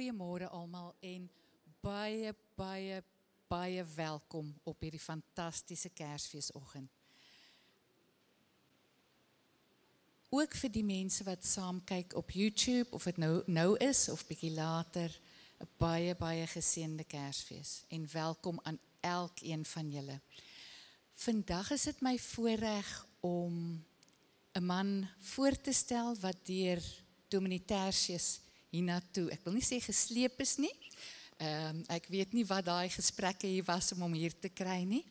Goeiemôre almal en baie welkom op hierdie fantastiese Kersfeesoggend. Ook vir die mense wat saam kyk op YouTube, of dit nou is of bietjie later, 'n baie geseënde Kersfees en welkom aan elkeen van julle. Vandag is dit my voorreg om 'n man voor te stel wat deur Dominee Tertius hiernatoe, ek wil nie sê gesleep is nie. Ek weet nie wat daai gesprekke hier was om hom hier te kry nie,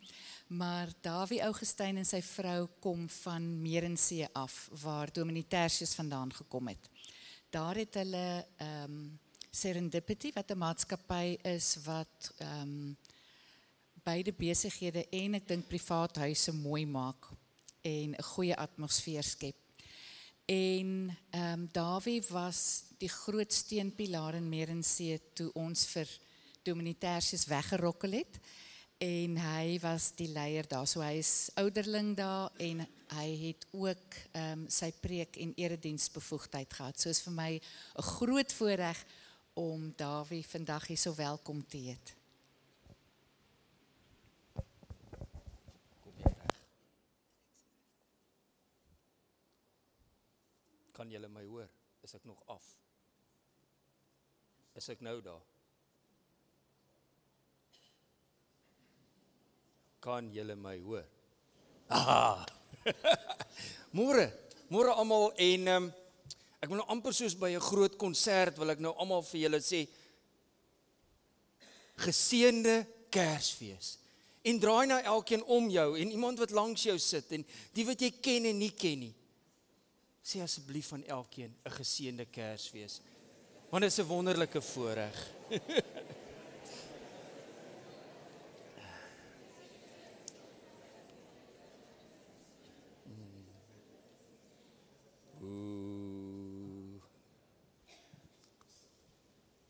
maar Dawie Augustyn en sy vrou kom van Meerensee af, waar Dominee Tertius vandaan gekom het. Daar het hulle Serendipity, wat 'n maatskappy is wat beide besighede en ek dink privaat huise mooi maak en 'n goeie atmosfeer skep. En Dawie was die groot steunpilaar in Meerensee toe ons vir Dominee Tertius weggerokkel het. En hy was die leier daar, so hy is ouderling daar en hy het ook sy preek en erediensbevoegdheid gehad. So is vir my 'n groot voorreg om Dawie vandag hier so welkom te heet. Kan julle my hoor? Is ek nog af? Is ek nou daar? Kan julle my hoor? Ah! Môre almal en ek wil nou amper soos by 'n groot konsert wil ek nou almal vir julle sê geseënde Kersfees. En draai na elkeen om jou en iemand wat langs jou sit en die wat jy ken en nie ken nie. Sê asseblief van elkeen 'n geseënde Kersfees. Want dit is 'n wonderlike voorreg.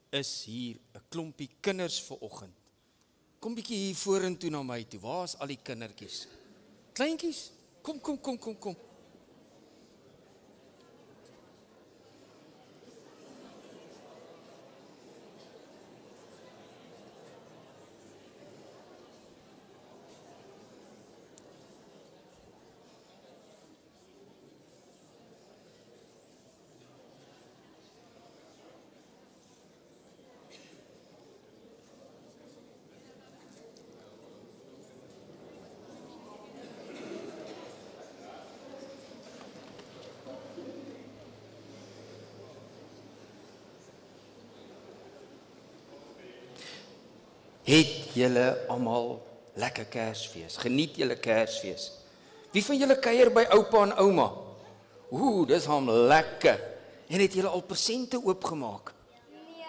Is hier 'n klompie kinders vanoggend. Kom bietjie hier vorentoe na my toe. Waar is al die kindertjies? Kleintjies? Kom. Het julle almal lekker Kersfees? Geniet julle Kersfees? Wie van julle kuier by oupa en ouma? Dis hom lekker. En het julle al persente oopgemaak? Nee.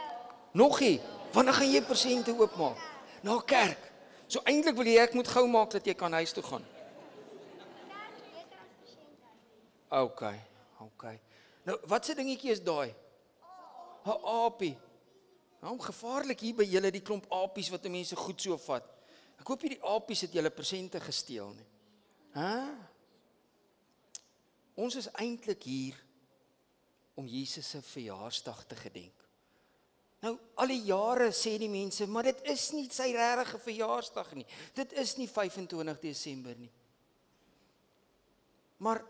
Nog nie? Wanneer gaan jy persente oopmaak? Na kerk. So eintlik wil jy ek moet gou maak dat jy kan huis toe gaan. Okay. Nou, wat se dingetjie is daai? 'n Aapie. Nou, gevaarlik hier by julle die klomp aapies wat mense goed so vat. Ek hoop hierdie aapies het julle persente gesteel nie. Ons is eintlik hier om Jesus se verjaarsdag te gedenk. Nou, al die jare sê die mense, maar dit is nie sy regte verjaarsdag nie. Dit is nie 25 Desember nie. Maar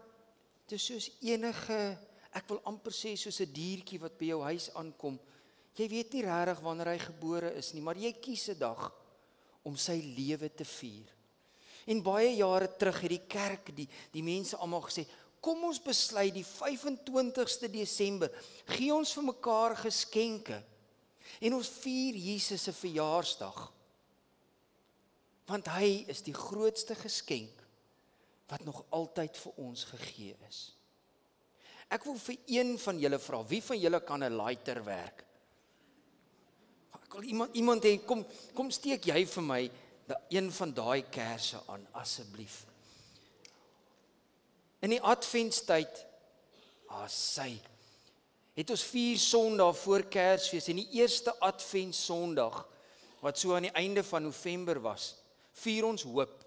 dit is soos enige, ek wil amper sê soos 'n diertjie wat by jou huis aankom. Jy weet nie regtig wanneer hy gebore is nie, maar jy kies 'n dag om sy lewe te vier. En baie jare terug het die kerk, die mense almal gesê, kom ons besluit die 25ste Desember, gee ons vir mekaar geskenke en ons vier Jesus se verjaarsdag. Want hy is die grootste geskenk wat nog altyd vir ons gegee is. Ek wil vir een van julle vra, wie van julle kan 'n lighter werk? Ek wil iemand hê, kom steek jy vir my een van daai kersse aan, asseblief. In die adventstyd, het ons 4 Sondae voor Kersfees, en die eerste advent Sondag, wat so aan die einde van November was, vier ons hoop.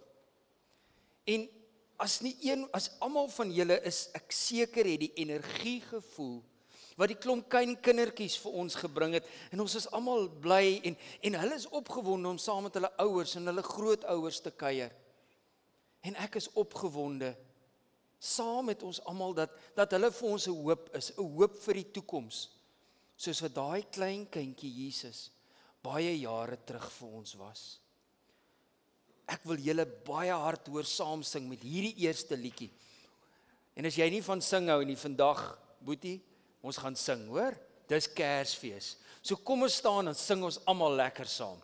En as almal van julle is, ek seker het die energie gevoel, wat die klomp klein kindertjies vir ons gebring het, en ons is almal bly, en hulle is opgewonde om saam met hulle ouers en hulle grootouers te kuier. En ek is opgewonde, saam met ons almal, dat hulle vir ons 'n hoop is, 'n hoop vir die toekoms, soos wat daai klein kindjie Jesus baie jare terug vir ons was. Ek wil julle baie hard hoor saam sing met hierdie eerste liedjie. En as jy nie van sing hou nie, vandag, Boetie, ons gaan sing, hoor? Dis Kersfees. So kom ons staan en sing ons almal lekker saam.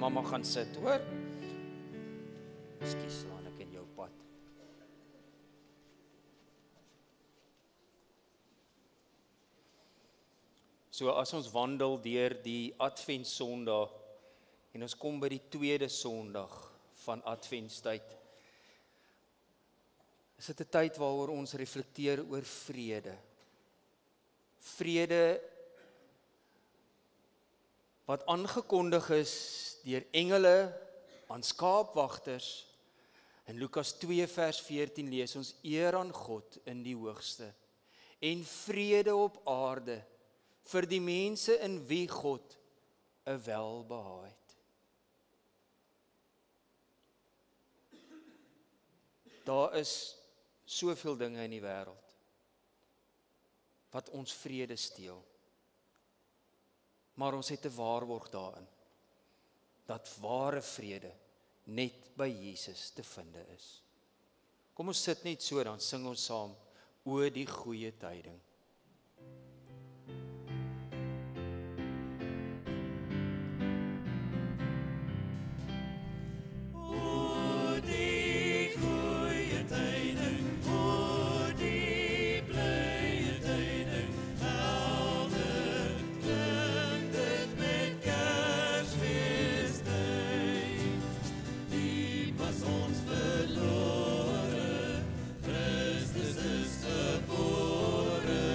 Mamma gaan sit, hoor? Ekskuus, slaan ek in jou pad. So as ons wandel deur die Advent Sondag en ons kom by die tweede Sondag van Adventstyd, is dit 'n tyd waaroor ons reflekteer oor vrede. Vrede wat aangekondig is deur engele aan skaapwagters. In Lukas 2 vers 14 lees ons: eer aan God in die hoogste en vrede op aarde vir die mense in wie God 'n welbehae het. Daar is soveel dinge in die wêreld wat ons vrede steel. Maar ons het 'n waarborg daarin, dat ware vrede net by Jesus te vind is. Kom ons sit net so, dan sing ons saam, o die goeie tyding. Christus is gebore.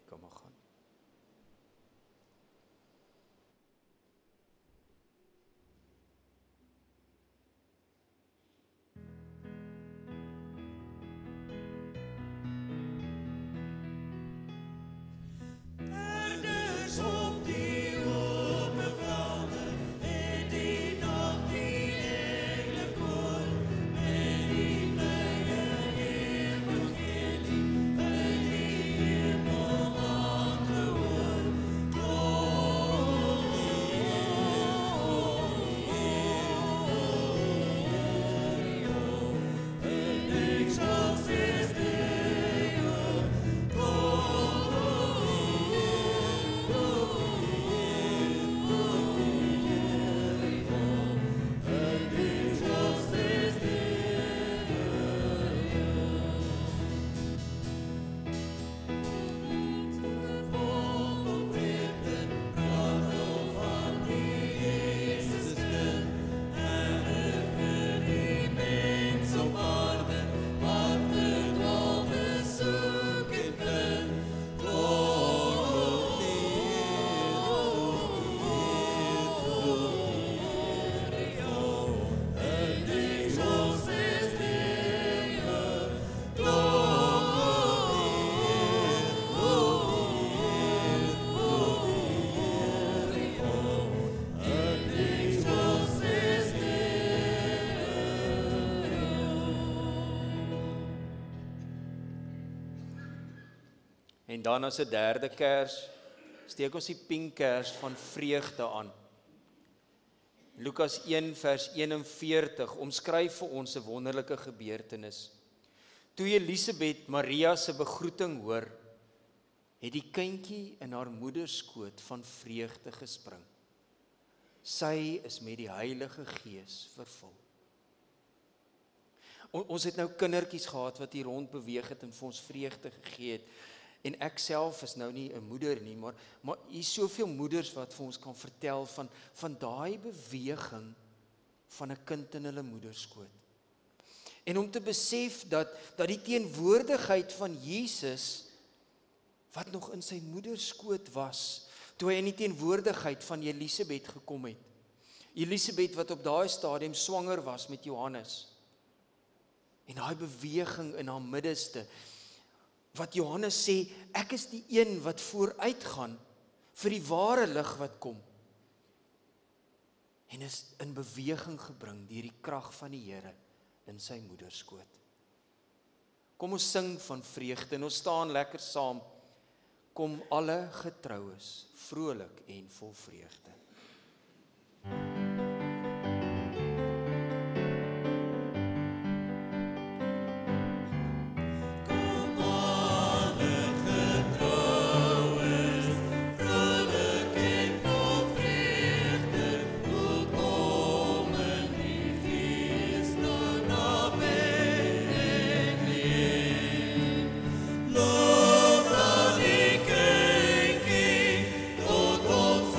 kan maar gaan. En dan as 'n derde kers, steek ons die pink kers van vreugde aan. Lukas 1 vers 41 omskryf vir ons 'n wonderlike gebeurtenis. Toe Elisabeth Maria se begroeting hoor, het die kindjie in haar moeder skoot van vreugde gespring. Sy is met die Heilige Gees vervul. Ons het nou kindertjies gehad wat hier rond beweeg het en vir ons vreugde gegee het. En ek self is nou nie 'n moeder nie, maar hier is soveel moeders wat vir ons kan vertel van daai beweging van 'n kind in hulle moederskoot. En om te besef dat die teenwoordigheid van Jesus wat nog in sy moederskoot was, toe hy in die teenwoordigheid van Elisabeth gekom het. Elisabeth wat op daai stadium swanger was met Johannes. En daai beweging in haar middeste, wat Johannes sê, ek is die een wat vooruitgaan vir die ware lig wat kom. En is in beweging gebring deur die krag van die Here in sy moederskoot. Kom ons sing van vreugde en ons staan lekker saam. Kom alle getroues, vrolik en vol vreugde. Loof dat die kindjie tot ons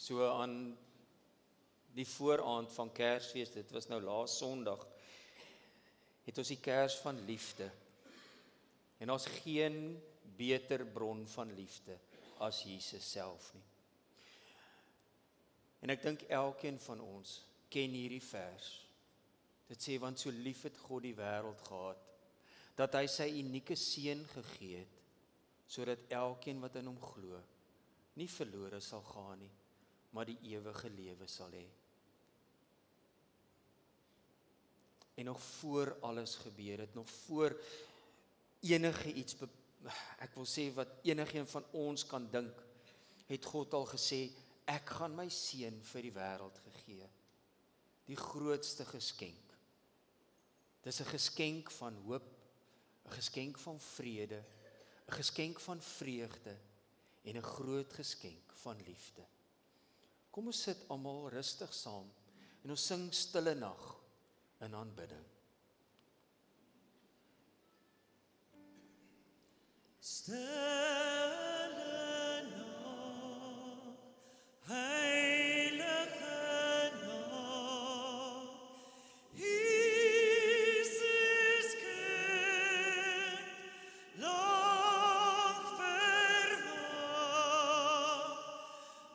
So aan die vooraand van Kersfees, dit was nou laas Sondag, het ons die Kers van liefde. En ons geen beter bron van liefde as Jesus self nie. En ek dink elkeen van ons ken hierdie vers. Dit sê, want so lief het God die wêreld gehad, dat hy sy unieke seun gegee het, sodat elkeen wat in hom glo, nie verlore sal gaan nie, maar die ewige lewe sal hê. En nog voor alles gebeur het, nog voor enige iets, ek wil sê wat enigeen van ons kan dink, het God al gesê, ek gaan my seun vir die wêreld gegee. Die grootste geskenk. Dis 'n geskenk van hoop, 'n geskenk van vrede, 'n geskenk van vreugde en 'n groot geskenk van liefde. Kom ons sit almal rustig saam en ons sing Stille Nag in aanbidding. Stille Nag, heilige Nag, Jesus kind, lang verwacht,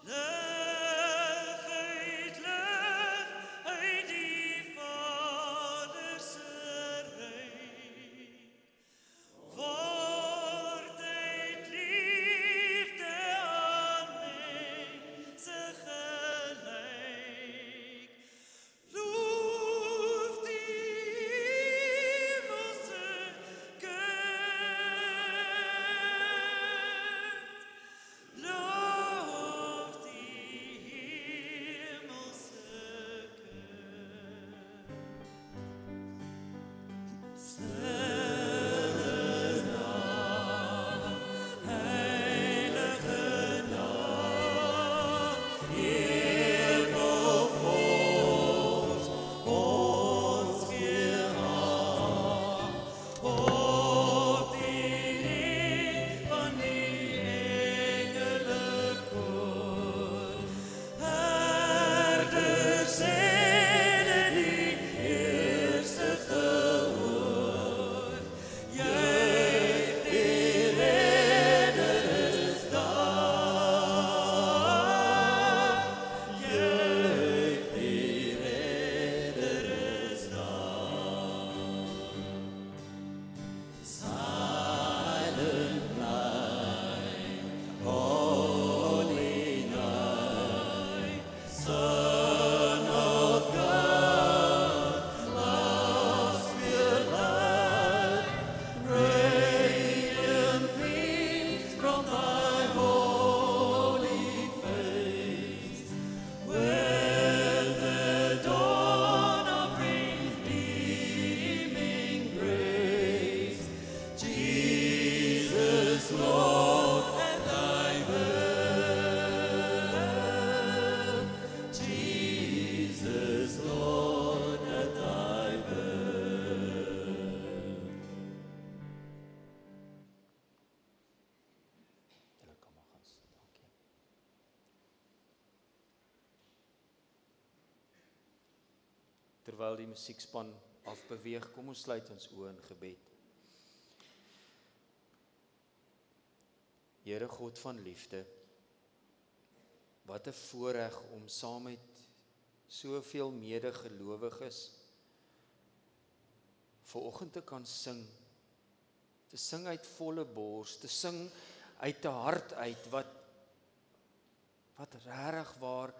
lig uit die Vader se ryk. Word uit liefde aan mense gelyk. Loof die hemelse kind. Loof die hemelse kind. Terwyl die musiekspan afbeweeg, kom ons sluit ons oë in gebed. Here God van liefde, wat 'n voorreg om saam met soveel medegelowiges vanoggend te kan sing, te sing uit volle bors, te sing uit 'n hart uit wat regtig waar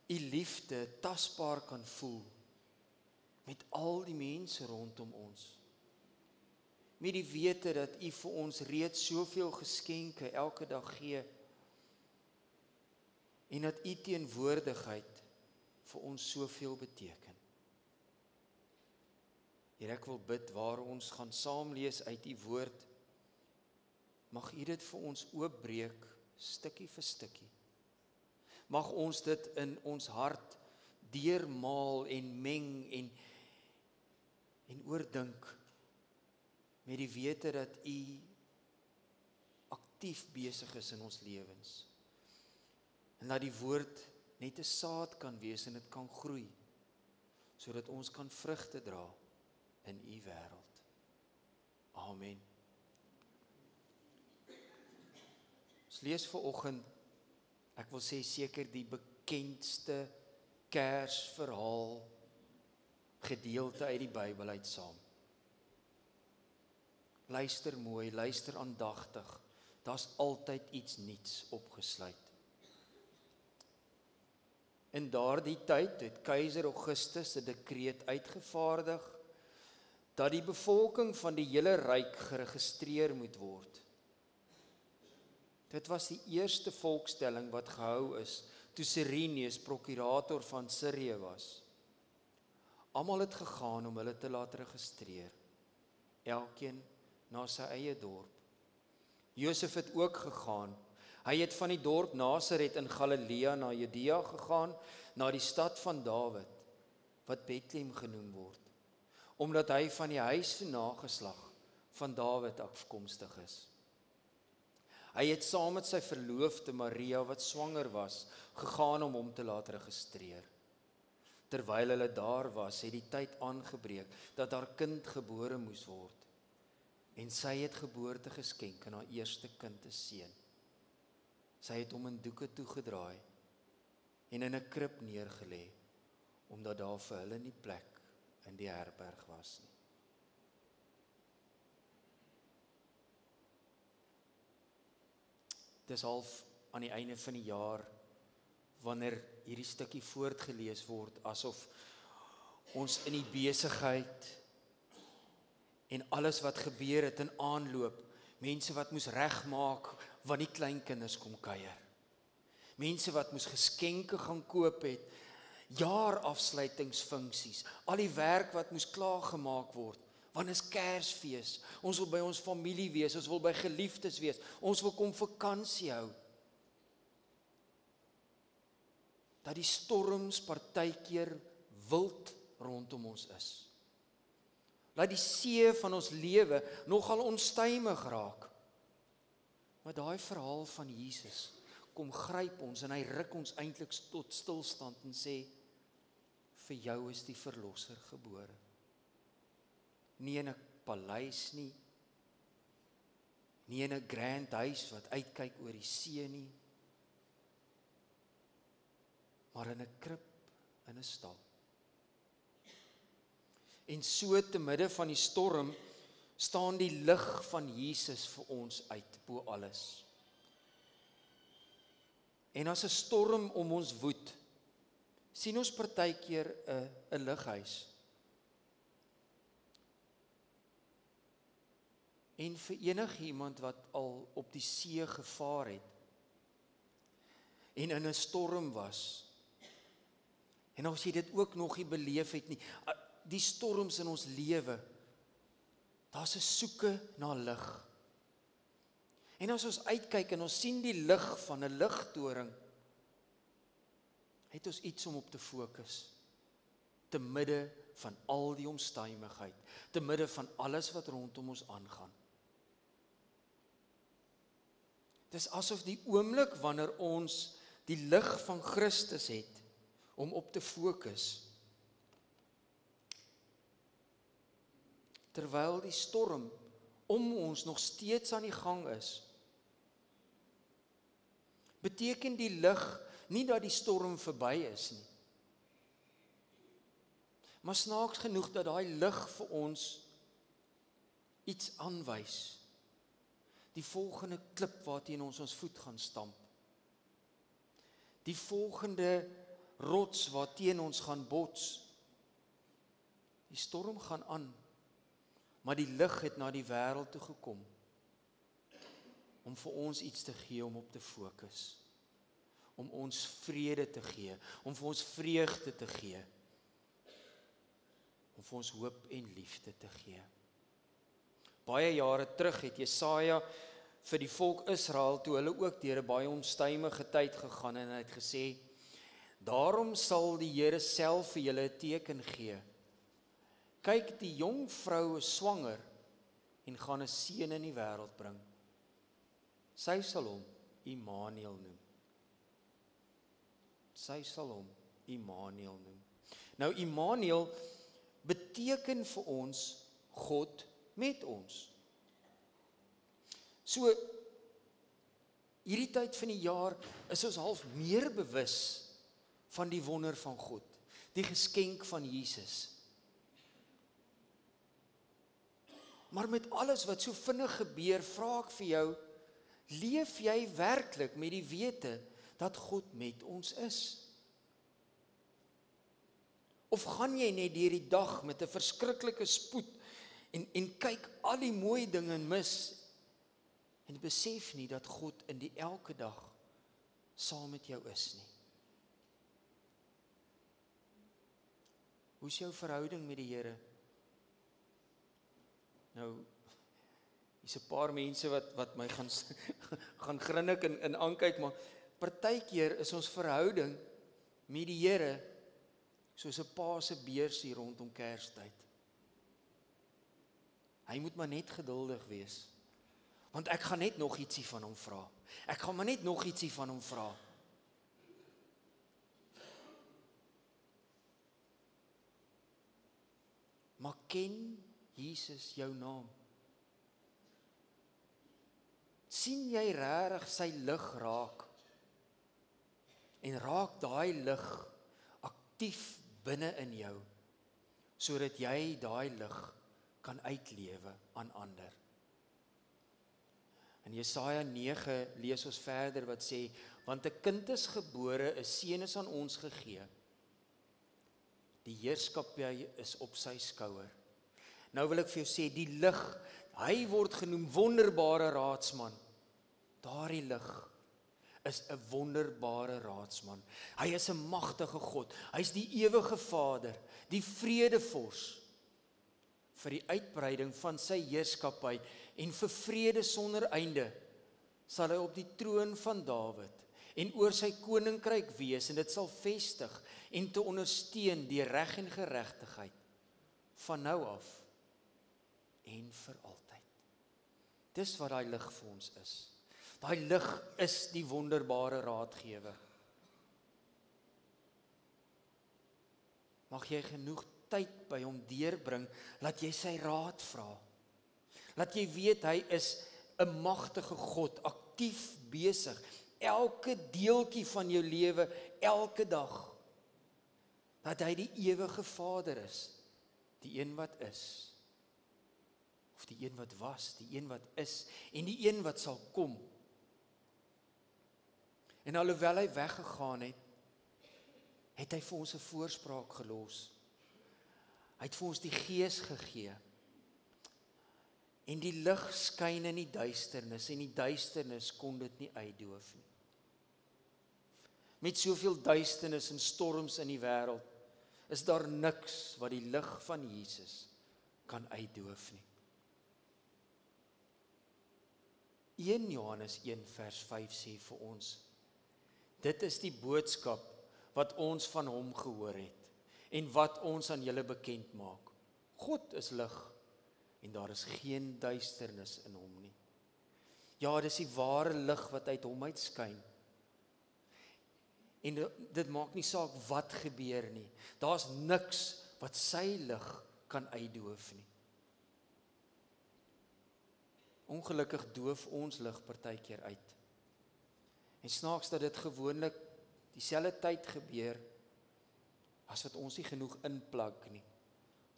u liefde tasbaar kan voel met al die mense rondom ons. Met die wete dat u vir ons reeds soveel geskenke elke dag gee en dat u teenwoordigheid vir ons soveel beteken. Here, ek wil bid waar ons gaan saam lees uit u woord, mag u dit vir ons oopbreek stukkie vir stukkie. Mag ons dit in ons hart deurmaal en meng en oordink met die wete dat u aktief besig is in ons lewens. En dat die woord net 'n saad kan wees en dit kan groei, sodat ons kan vrugte dra in u wêreld. Amen. Ons lees vanoggend, ek wil sê seker die bekendste Kersverhaal gedeelte uit die Bybel uit saam. Luister mooi, luister aandagtig. Daar's altyd iets nuuts opgesluit. In daardie tyd het keiser Augustus 'n dekreet uitgevaardig dat die bevolking van die hele ryk geregistreer moet word. Dit was die eerste volkstelling wat gehou is toe Cyrenius prokurator van Sirië was. Almal het gegaan om hulle te laat registreer. Elkeen na sy eie dorp. Josef het ook gegaan. Hy het van die dorp Nasaret in Galilea na Judea gegaan, na die stad van Dawid, wat Bethlehem genoem word, omdat hy van die huis en nageslag van Dawid afkomstig is. Hy het saam met sy verloofde Maria, wat swanger was, gegaan om hom te laat registreer. Terwyl hulle daar was, het die tyd aangebreek dat haar kind gebore moes word. En sy het geboorte geskenk aan haar eerste kind, 'n seun. Sy het hom in doeke toegedraai en in 'n krib neergelê, omdat daar vir hulle nie plek in die herberg was nie. Dis half aan die einde van die jaar, wanneer hierdie stukkie voortgelees word, asof ons in die besigheid en alles wat gebeur het in aanloop, mense wat moes regmaak, want die kleinkinders kom kuier. Mense wat moes geskenke gaan koop het, jaarafsluitingsfunksies, al die werk wat moes klaargemaak word, want is Kersfees, ons wil by ons familie wees, ons wil by geliefdes wees, ons wil kom vakansie hou. Dat die storms partykeer wild rondom ons is. Laat die see van ons lewe nogal onstuimig raak. Maar daai verhaal van Jesus kom gryp ons en hy ruk ons eintlik tot stilstand en sê, vir jou is die verlosser gebore. Nie in 'n paleis nie, nie in 'n grand huis wat uitkyk oor die see nie, maar in 'n krib in 'n stal. En so te midde van die storm staan die lig van Jesus vir ons uit bo alles. En as 'n storm om ons woed, sien ons partykeer 'n lighuis. En vir enigiemand wat al op die see gevaar het en in 'n storm was, en as jy dit ook nog nie beleef het nie, die storms in ons lewe, daar's 'n soeke na lig. En as ons uitkyk en ons sien die lig van 'n ligtoring, het ons iets om op te fokus, te midde van al die omstuimigheid, te midde van alles wat rondom ons aangaan. Dis asof die oomblik wanneer ons die lig van Christus het om op te fokus, terwyl die storm om ons nog steeds aan die gang is, beteken die lig nie dat die storm verby is nie. Maar snaaks genoeg dat daai lig vir ons iets aanwys. Die volgende klip waarteen ons voet gaan stamp. Die volgende rots waarteen ons gaan bots. Die storm gaan aan, maar die lig het na die wêreld toe gekom om vir ons iets te gee om op te fokus, om ons vrede te gee, om vir ons vreugde te gee, om vir ons hoop en liefde te gee. Baie jare terug het Jesaja vir die volk Israel, toe hulle ook deur 'n baie onstuimige tyd gegaan, en hy het gesê, daarom sal die Here self vir julle 'n teken gee. Kyk, die jong vrou is swanger en gaan 'n seun in die wêreld bring. Sy sal hom Immanuel noem. Sy sal hom Immanuel noem. Nou Immanuel beteken vir ons God met ons. So hierdie tyd van die jaar is ons half meer bewus van die wonder van God, die geskenk van Jesus. Maar met alles wat so vinnig gebeur, vra ek vir jou, leef jy werklik met die wete dat God met ons is? Of gaan jy net deur die dag met 'n verskriklike spoed en kyk al die mooi dinge en mis en besef nie dat God in die elke dag saam met jou is nie? Hoe is jou verhouding met die Here? Nou, hier's 'n paar mense wat my gaan grinnik en aankyk, maar partykeer is ons verhouding met die Here soos 'n pa se beursie rondom Kerstyd. Hy moet maar net geduldig wees, want ek gaan net nog ietsie van hom vra. Ek gaan maar net nog ietsie van hom vra. Maar ken Jesus jou naam? Sien jy regtig sy lig raak? En raak daai lig aktief binne in jou, sodat jy daai lig kan uitlewe aan ander. In Jesaja 9 lees ons verder wat sê, want 'n kind is gebore, 'n seun is aan ons gegee. Die heerskappy is op sy skouer. Nou wil ek vir jou sê, die lig, hy word genoem wonderbare raadsman. Daardie lig is 'n wonderbare raadsman. Hy is 'n magtige God. Hy is die ewige Vader, die vredevors, vir die uitbreiding van sy heerskappy en vir vrede sonder einde sal hy op die troon van Dawid en oor sy koninkryk wees en dit sal vestig en te ondersteun deur reg en geregtigheid van nou af en vir altyd. Dis wat daai lig vir ons is. Daai lig is die wonderbare raadgewer. Mag jy genoeg tyd by hom deurbring, laat jy sy raad vra. Laat jy weet hy is 'n magtige God, aktief besig, elke deeltjie van jou lewe, elke dag. Dat hy die ewige Vader is, die een wat is, of die een wat was, die een wat is, en die een wat sal kom. En alhoewel hy weggegaan het, het hy vir ons 'n voorspraak gelos. Hy het vir ons die Gees gegee. En die lig skyn in die duisternis, en die duisternis kon dit nie uitdoof nie. Met soveel duisternis en storms in die wêreld, is daar niks wat die lig van Jesus kan uitdoof nie. 1 Johannes 1 vers 5 sê vir ons, dit is die boodskap wat ons van hom gehoor het, en wat ons aan julle bekend maak. God is lig, en daar is geen duisternis in hom nie. Ja, dis die ware lig wat uit hom uitskyn. En dit maak nie saak wat gebeur nie. Daar's niks wat sy lig kan uitdoof nie. Ongelukkig doof ons lig partykeer uit. En snaaks dat dit gewoonlik dieselfde tyd gebeur, as wat ons nie genoeg inplug nie.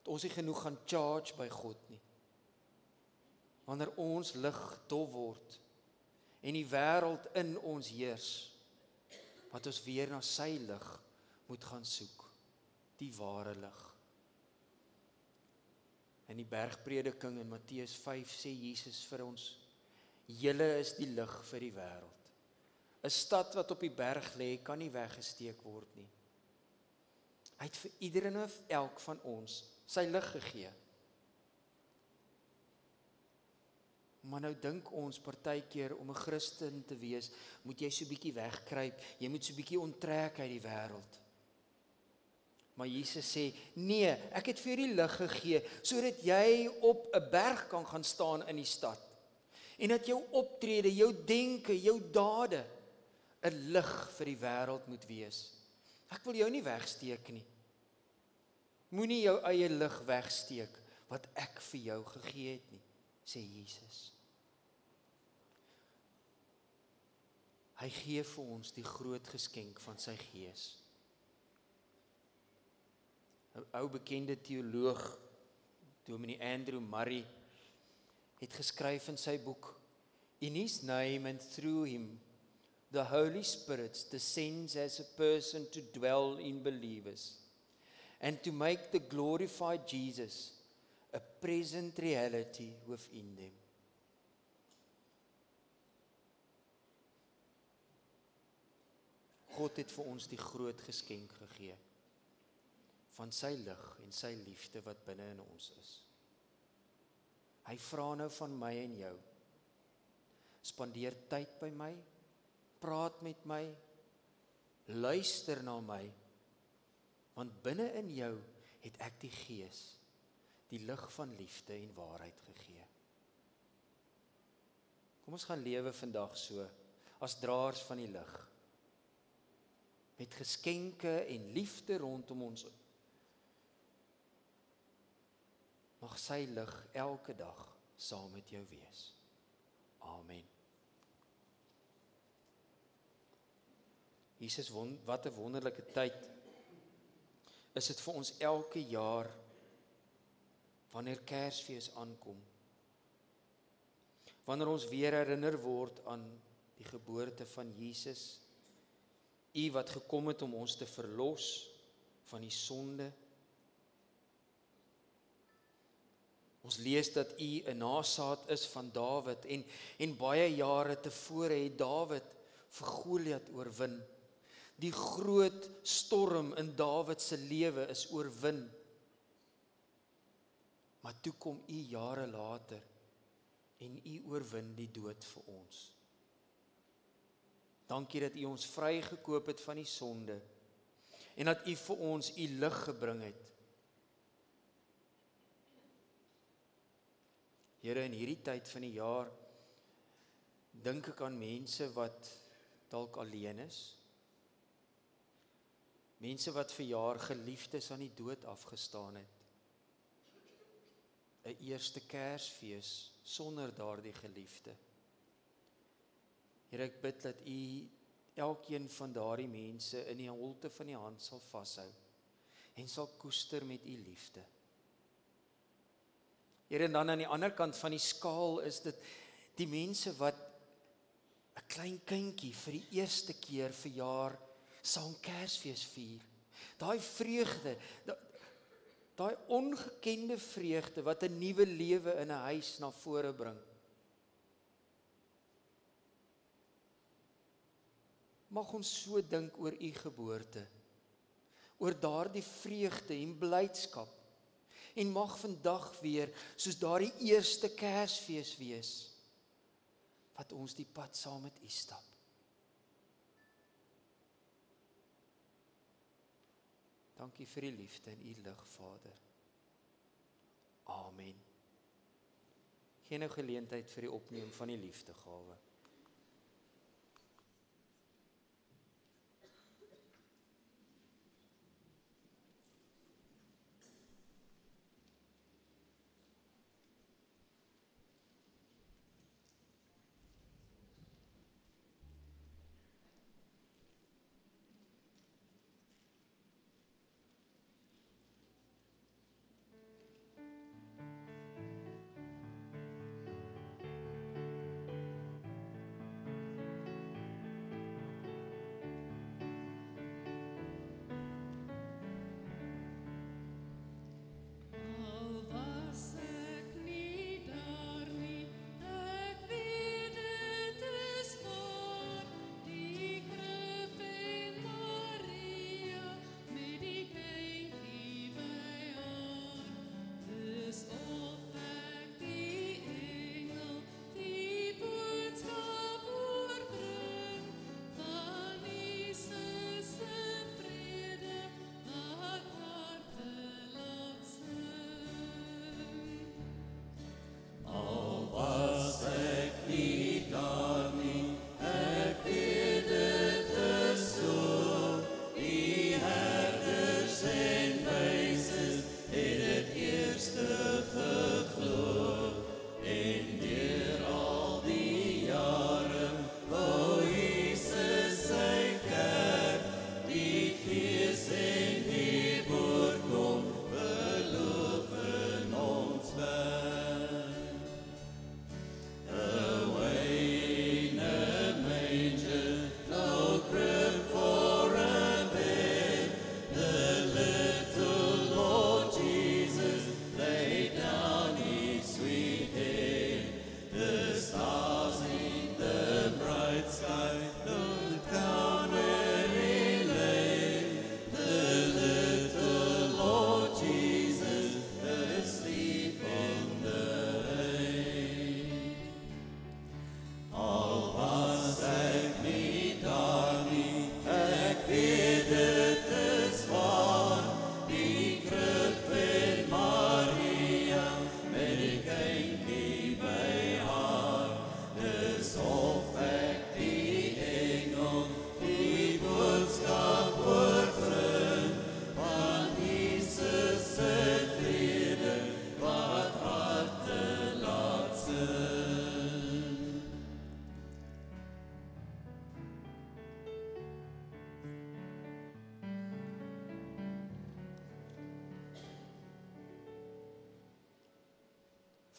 Dat ons nie genoeg gaan charge by God nie. Wanneer ons lig dof word, en die wêreld in ons heers, wat ons weer na sy lig moet gaan soek, die ware lig. In die bergprediking in Matteus 5 sê Jesus vir ons, julle is die lig vir die wêreld. 'n Stad wat op die berg lê, kan nie weggesteek word nie. Hy het vir iedereen en elk van ons sy lig gegee. Maar nou dink ons partykeer om 'n Christen te wees, moet jy so bietjie wegkruip, jy moet so bietjie onttrek uit die wêreld. Maar Jesus sê, nee, ek het vir jou die lig gegee, sodat jy op 'n berg kan gaan staan in die stad. En dat jou optrede, jou denke, jou dade, 'n lig vir die wêreld moet wees. Ek wil jou nie wegsteek nie. Moenie jou eie lig wegsteek wat ek vir jou gegee het nie, sê Jesus. Hy gee vir ons die groot geskenk van sy Gees. 'n Ou bekende teoloog, Dominee Andrew Murray, het geskryf in sy boek, In His name and through Him, the Holy Spirit descends as a person to dwell in believers and to make the glorified Jesus a present reality within them. God het vir ons die groot geskenk gegee van sy lig en sy liefde wat binne in ons is. Hy vra nou van my en jou, spandeer tyd by my, praat met my, luister na my, want binne in jou het ek die Gees, die lig van liefde en waarheid gegee. Kom ons gaan lewe vandag so, as draers van die lig, met geskenke en liefde rondom ons. Mag sy lig elke dag saam met jou wees. Amen. Jesus, wat 'n wonderlike tyd is dit vir ons elke jaar wanneer Kersfees aankom. Wanneer ons weer herinner word aan die geboorte van Jesus, U wat gekom het om ons te verlos van die sonde. Ons lees dat U 'n nasaad is van Dawid en baie jare tevore het Dawid vir Goliat oorwin. Die groot storm in Dawid se lewe is oorwin. Maar toe kom U jare later en U oorwin die dood vir ons. Dankie dat U ons vrygekoop het van die sonde en dat U vir ons U lig gebring het. Here, in hierdie tyd van die jaar dink ek aan mense wat dalk alleen is. Mense wat vir jaar geliefdes aan die dood afgestaan het. 'n eerste Kersfees sonder daardie geliefde. Here, ek bid dat U elkeen van daardie mense in die holte van die hand sal vashou en sal koester met U liefde. Here, en dan aan die ander kant van die skaal is dit die mense wat 'n klein kindjie vir die eerste keer vir jaar saam Kersfees vier. Daai vreugde, daai ongekende vreugde wat 'n nuwe lewe in 'n huis na vore bring. Mag ons so dink oor U geboorte, oor daardie vreugde en blydskap, en mag vandag weer soos daardie eerste Kersfees wees, wat ons die pad saam met U stap. Dankie vir die liefde en U lig, Vader. Amen. Geen nou geleentheid vir die opneem van die liefdegawe.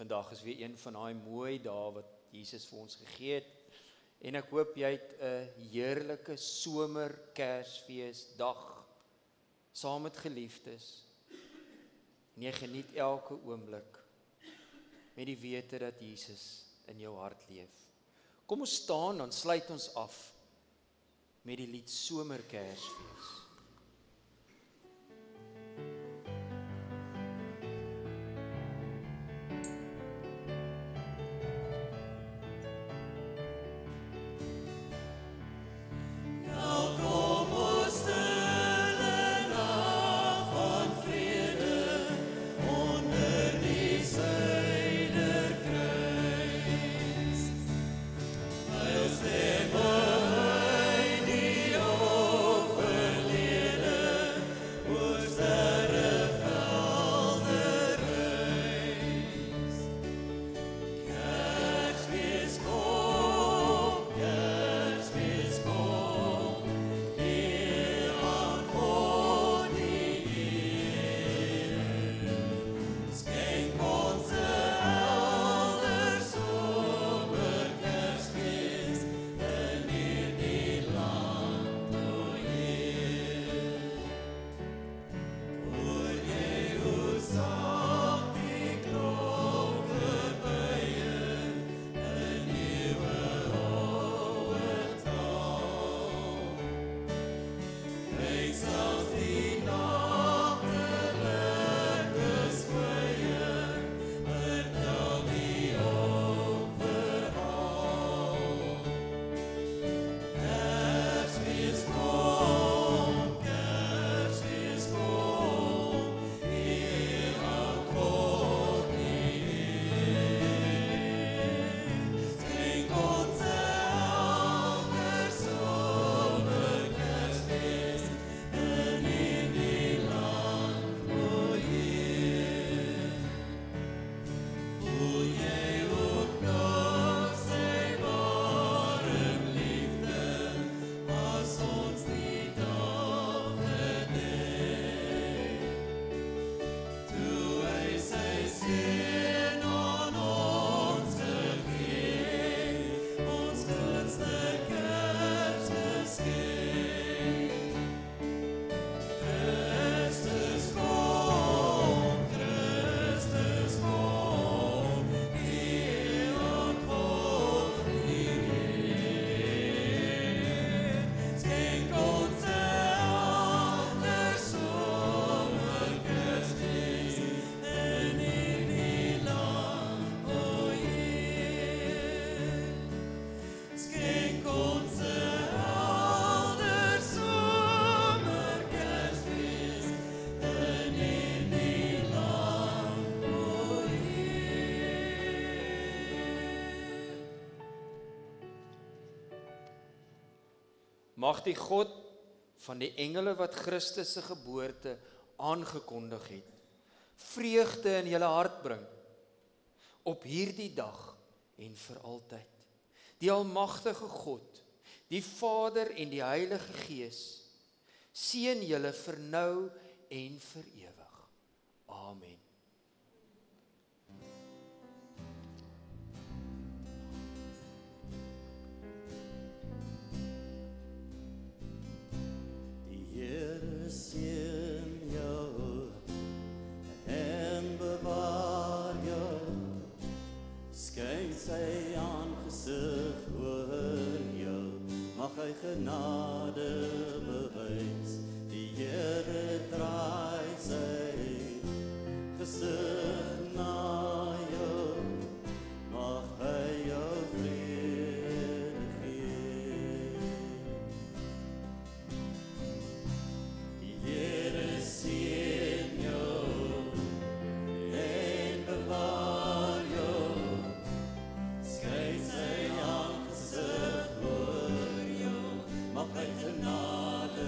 Vandag is weer een van daai mooi dae wat Jesus vir ons gegee het. En ek hoop jy het 'n heerlike somer Kersfeesdag saam met geliefdes. En jy geniet elke oomblik met die wete dat Jesus in jou hart leef. Kom ons staan, dan sluit ons af met die lied Somer Kersfees. Mag die God van die engele wat Christus se geboorte aangekondig het, vreugde in julle hart bring, op hierdie dag en vir altyd. Die almagtige God, die Vader en die Heilige Gees, seën julle vir nou en vir ewig. Amen. Here seën jou en bewaar jou, skyn sy aangesig oor jou, mag hy genade bewys. Die Here draai sy gesig na jou, mag hy jou vrede gee. Die Here seën jou en bewaar jou, skyn sy aangesig oor jou, mag hy genade